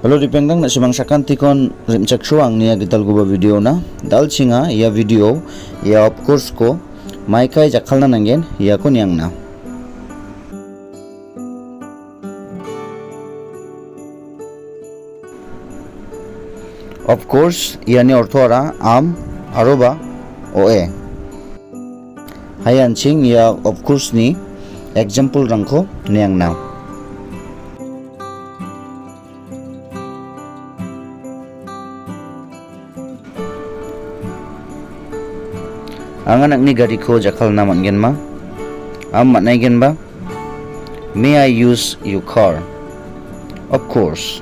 Halo dipenggang nak simang sakan tikon rimcak suang niya gital guba video na dal chinga ya video ya of course ko maikai jakkala nanggen ya ko niang na. Of course yani orthora am aroba oe. Hayan ching ya of course ni example rangko niang na. Ang anak ni gari ko jakkala na man gen ma am matnai gen ba may I use your car? Of course.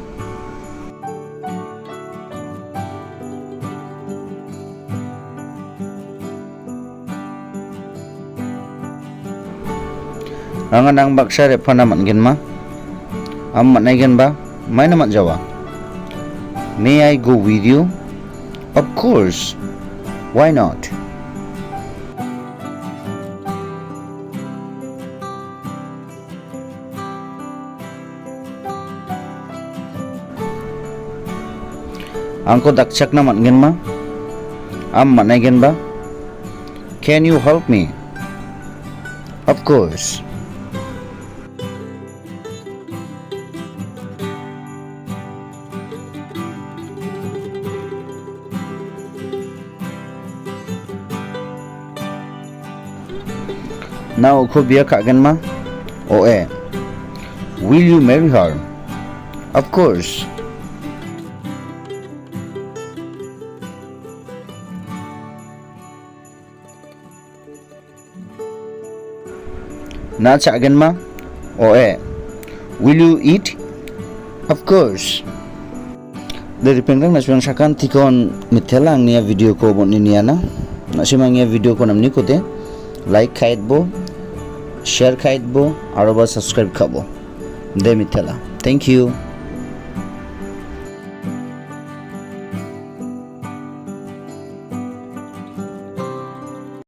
Ang anang baksa repa na man gen ma am matnai gen ba may naman jawa may I go with you? Of course. Why not? Angko dakchak na man gen ma am matnai gen ba can you help me? Of course. Now ko biya ka gen ma oe will you marry her? Of course. Na cha gen ma oe will you eat? Of course. Dari penggang na simang sakan tikon mitelang niya video ko bon niya na simang niya video ko namni kote like kait bo share kait bo aroba subscribe kabo de mitela. Thank you.